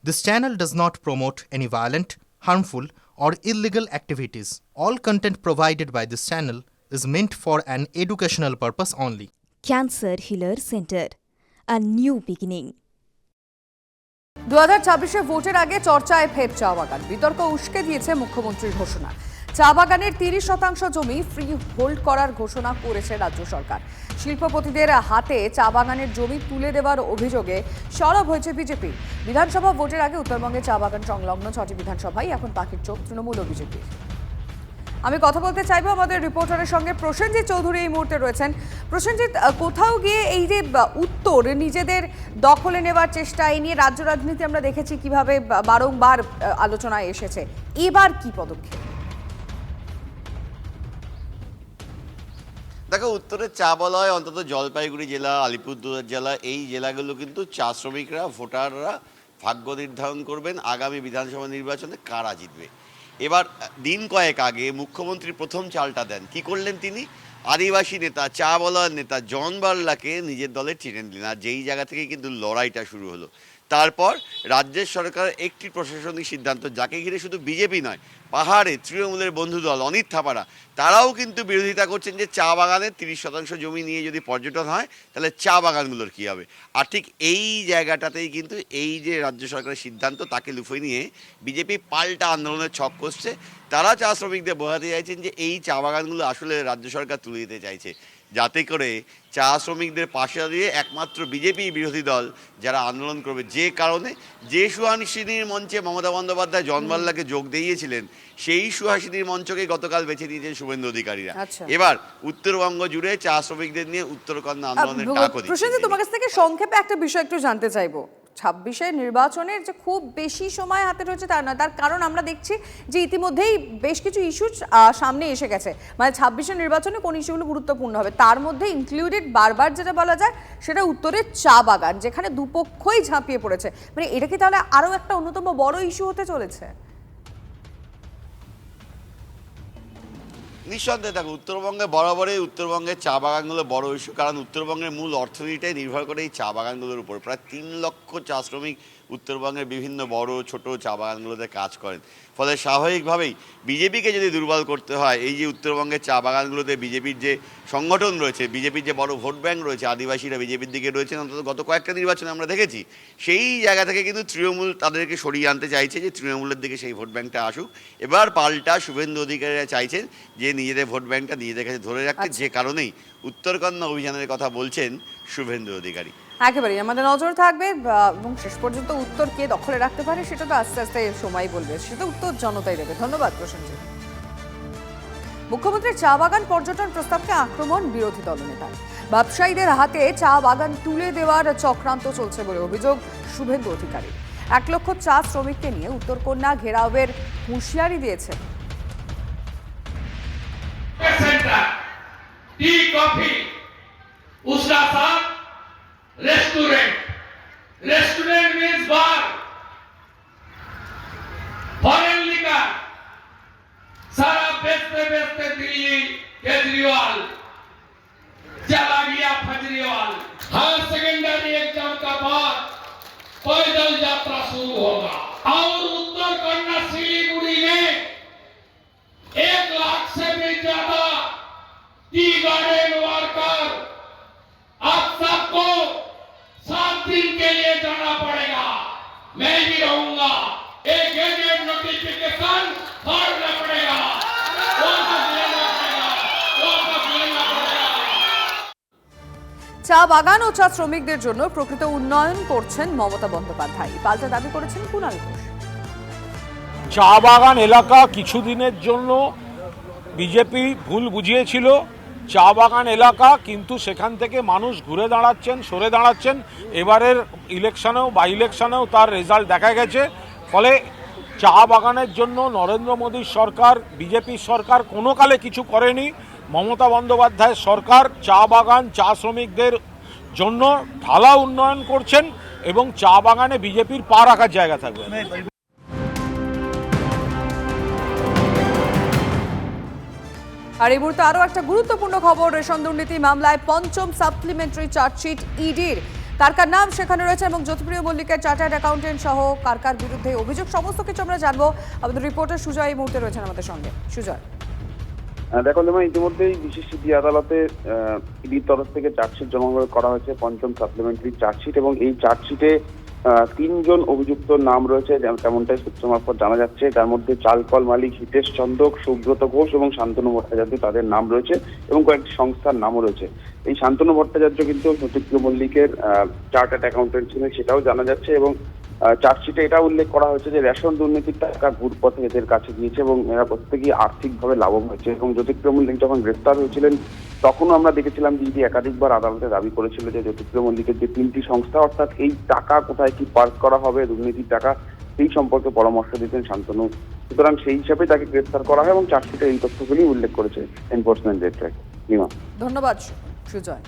This channel does not promote any violent, harmful, or illegal activities. All content provided by this channel is meant for an educational purpose only. Cancer Healer Center, a new beginning. 2026 ভোটের আগে চর্চায় ফের চা বাগান। বিতর্ক উস্কে দিয়েছে মুখ্যমন্ত্রীর ঘোষণা। চা বাগানের 30% জমি ফ্রি হোল্ড করার ঘোষণা করেছে রাজ্য সরকার। শিল্পপতিদের হাতে চা বাগানের জমি তুলে দেওয়ার অভিযোগে সরব হয়েছে বিজেপি। বিধানসভা ভোটের আগে উত্তরবঙ্গে চা বাগান সংলগ্ন 6টি বিধানসভায় এখন পাখির চোখ তৃণমূল ও বিজেপির। আমি কথা বলতে চাইবো আমাদের রিপোর্টারের সঙ্গে। প্রসেনজিৎ চৌধুরী এই মুহূর্তে রয়েছেন। প্রসেনজিৎ, কোথাও গিয়ে এই যে উত্তর নিজেদের দখলে নেওয়ার চেষ্টা, এই নিয়ে রাজ্য রাজনীতি আমরা দেখেছি কিভাবে বারংবার আলোচনায় এসেছে, এবার কি পদক্ষেপ? দেখো, উত্তরের চা বলয় অন্তত জলপাইগুড়ি জেলা, আলিপুরদুয়ার জেলা, এই জেলাগুলো কিন্তু চা শ্রমিকরা, ভোটাররা ভাগ্য নির্ধারণ করবেন আগামী বিধানসভা নির্বাচনে কারা জিতবে। এবার দিন কয়েক আগে মুখ্যমন্ত্রী প্রথম চালটা দেন। কি করলেন তিনি? আদিবাসী নেতা, চা বলয়ের নেতা জন বার্লাকে নিজের দলে টেনে নিলেন, আর যেই জায়গা থেকে কিন্তু লড়াইটা শুরু হলো। তারপর রাজ্যের সরকারের একটি প্রশাসনিক সিদ্ধান্ত, যাকে ঘিরে শুধু বিজেপি নয়, পাহাড়ে তৃণমূলের বন্ধু দল অনিত থাপারা তারাও কিন্তু বিরোধিতা করছেন যে চা বাগানের 30% জমি নিয়ে যদি পর্যটন হয় তাহলে চা বাগানগুলোর কী হবে। আর ঠিক এই জায়গাটাতেই কিন্তু এই যে রাজ্য সরকারের সিদ্ধান্ত, তাকে লুফে নিয়ে বিজেপি পাল্টা আন্দোলনের ছক কষছে। তারা চা শ্রমিকদের বোঝাতে চাইছেন যে এই চা বাগানগুলো আসলে রাজ্য সরকার তুলে দিতে চাইছে, যাতে করে চা শ্রমিকদের পাশে দিয়ে একমাত্র বিজেপি বিরোধী দল যারা আন্দোলন করবে। যে কারণে যে সুহাসিনীর মঞ্চে মমতা বন্দ্যোপাধ্যায় জন বার্লাকে যোগ দিয়েছিলেন, সেই সুহাসিনীর মঞ্চকে গতকাল বেছে নিয়েছেন শুভেন্দু অধিকারীরা। এবার উত্তরবঙ্গ জুড়ে চা শ্রমিকদের নিয়ে উত্তরকন্যা আন্দোলনের ডাকও দিচ্ছে। প্রসেনজিৎ, তোমার কাছ থেকে সংক্ষেপে একটা বিষয় একটু জানতে চাইবো। 26 নির্বাচনের যে খুব বেশি সময় হাতে রয়েছে তার নয়, তার কারণ আমরা দেখছি যে ইতিমধ্যেই বেশ কিছু ইস্যু সামনে এসে গেছে। মানে 26 নির্বাচনে কোন ইস্যুগুলো গুরুত্বপূর্ণ হবে, তার মধ্যে ইনক্লুডেড বারবার যেটা বলা যায় সেটা উত্তরের চা বাগান, যেখানে দুপক্ষই ঝাঁপিয়ে পড়েছে। মানে এটা কি তাহলে আরো একটা অন্যতম বড় ইস্যু হতে চলেছে? নিঃসন্দেহে দেখো, উত্তরবঙ্গে বরাবরই উত্তরবঙ্গের চা বাগানগুলো বড় ইস্যু, কারণ উত্তরবঙ্গের মূল অর্থনীতিটাই নির্ভর করে এই চা বাগানগুলোর উপর। প্রায় 3 লক্ষ চা শ্রমিক উত্তরবঙ্গের বিভিন্ন বড় ছোট চা বাগানগুলোতে কাজ করেন। ফলে স্বাভাবিকভাবেই বিজেপিকে যদি দুর্বল করতে হয়, এই যে উত্তরবঙ্গের চা বাগানগুলোতে বিজেপির যে সংগঠন রয়েছে, বিজেপির যে বড় ভোট ব্যাংক রয়েছে, আদিবাসীরা বিজেপির দিকে রয়েছেন, অন্তত গত কয়েকটা নির্বাচনে আমরা দেখেছি, সেই জায়গা থেকে কিন্তু তৃণমূল তাদেরকে সরিয়ে আনতে চাইছে, যে তৃণমূলের দিকে সেই ভোট ব্যাংকটা আসুক। এবার পাল্টা শুভেন্দু অধিকারীরা চাইছেন যে নিজেদের ভোট ব্যাংকটা নিজেদের কাছে ধরে রাখতে, যে কারণেই উত্তরকন্যা অভিযানের কথা বলছেন শুভেন্দু অধিকারী। একেবারেই আমাদের নজর থাকবে, এবং শেষ পর্যন্ত উত্তর কে দখলে রাখতে পারে সেটা তো আস্তে আস্তে সময় বলবে, সেটা উত্তর জনতাই দেবে। ধন্যবাদ প্রসেনজিৎ। মুখ্যমন্ত্রীর চা বাগান পর্যটন প্রস্তাবকে আক্রমণ বিরোধী দলনেতার। ব্যবসায়ীদের হাতে চা বাগান তুলে দেওয়ার চক্রান্ত চলছে বলে অভিযোগ শুভেন্দু অধিকারী। 1 লক্ষ চা শ্রমিককে নিয়ে উত্তরকন্যা ঘেরাওয়ের হুঁশিয়ারি দিয়েছেন। टी कॉफी उसका साथ रेस्टोरेंट मीन्स बार, फॉरेन लिकर सारा बेचते बेचते दिल्ली केजरीवाल चला गया फजरीवाल। हायर सेकेंडरी एग्जाम का बाद पैदल यात्रा शुरू होगा और उत्तरकन्या सिलीगुड़ी में 1 लाख से भी ज्यादा टी गार्डन वर्कर आप सबको 7 दिन के लिए जाना पड़ेगा। मैं भी रहूंगा, एक गैजेट नोटिफिकेशन फाड़ना पड़ेगा, वापस लेना पड़ेगा। চা বাগান ও চা শ্রমিকদের জন্য প্রকৃত উন্নয়ন করছেন মমতা বন্দ্যোপাধ্যায়, পাল্টা দাবি করেছেন কুণাল ঘোষ। চা বাগান এলাকা কিছুদিনের জন্য বিজেপি ভুল বুঝিয়েছিল, চা বাগান এলাকা, কিন্তু সেখান থেকে মানুষ ঘুরে দাঁড়াচ্ছেন, সরে দাঁড়াচ্ছেন। এবারের ইলেকশনেও বা ইলেকশনেও তার রেজাল্ট দেখা গেছে। ফলে চা বাগানের জন্য নরেন্দ্র মোদীর সরকার, বিজেপির সরকার কোনো কালে কিছু করেনি। মমতা বন্দ্যোপাধ্যায়ের সরকার চা বাগান, চা শ্রমিকদের জন্য ঢালা উন্নয়ন করছেন এবং চা বাগানে বিজেপির পা রাখার জায়গা থাকবে। আর এই মুহূর্তে আরও একটা গুরুত্বপূর্ণ খবর, রেশন দুর্নীতি মামলায় 5ম সাপ্লিমেন্টারি চার্জশিট ইডির। কার কার নাম সেখানে রয়েছে এবং জ্যোতিপ্রিয় মল্লিকের চার্টার্ড অ্যাকাউন্টেন্ট সহ কার কার বিরুদ্ধে অভিযোগ, সমস্ত কিছু আমরা জানবো। আমাদের রিপোর্টার সুজয় এই মুহূর্তে রয়েছেন আমাদের সঙ্গে। সুজয়, দেখো যেমন ইতিমধ্যেই বিশেষ সিটি আদালতে ইডির তরফ থেকে চার্জশিট জমা করা হয়েছে, পঞ্চম সাপ্লিমেন্টারি চার্জশিট, এবং এই চার্জশিটে 3জন অভিযুক্তর নাম রয়েছে, তেমনটাই সূত্র মারফত জানা যাচ্ছে। তার মধ্যে চালকল মালিক হিতেশ চন্দক, সুব্রত ঘোষ এবং শান্তনু ভট্টাচার্য তাদের নাম রয়েছে এবং কয়েকটি সংস্থার নামও রয়েছে। এই শান্তনু ভট্টাচার্য কিন্তু জ্যোতিপ্রিয় মল্লিকের চার্টার্ড অ্যাকাউন্টেন্ট ছিলেন, সেটাও জানা যাচ্ছে। এবং চার্জশিটে এটা উল্লেখ করা হয়েছে যে রেশন দুর্নীতির টাকা ঘুরপথে এদের কাছে গিয়েছে এবং এরা প্রত্যেকেই আর্থিকভাবে লাভবান হয়েছে। এবং জ্যোতিপ্রিয় মল্লিক যখন গ্রেফতার হয়েছিলেন তখনও আমরা দেখেছিলাম যে ইডি একাধিকবার আদালতে দাবি করেছিল যে জ্যোতিপ্রিয় মল্লিকের যে 3টি সংস্থা, অর্থাৎ এই টাকা কোথায় কি পার্ক করা হবে, দুর্নীতির টাকা, সেই সম্পর্কে পরামর্শ দিতেন শান্তনু। সুতরাং সেই হিসাবে তাকে গ্রেফতার করা হয় এবং চার্জশিটে এই তথ্যগুলি উল্লেখ করেছে এনফোর্সমেন্ট ডিরেক্টরেট। ধন্যবাদ সুজয়।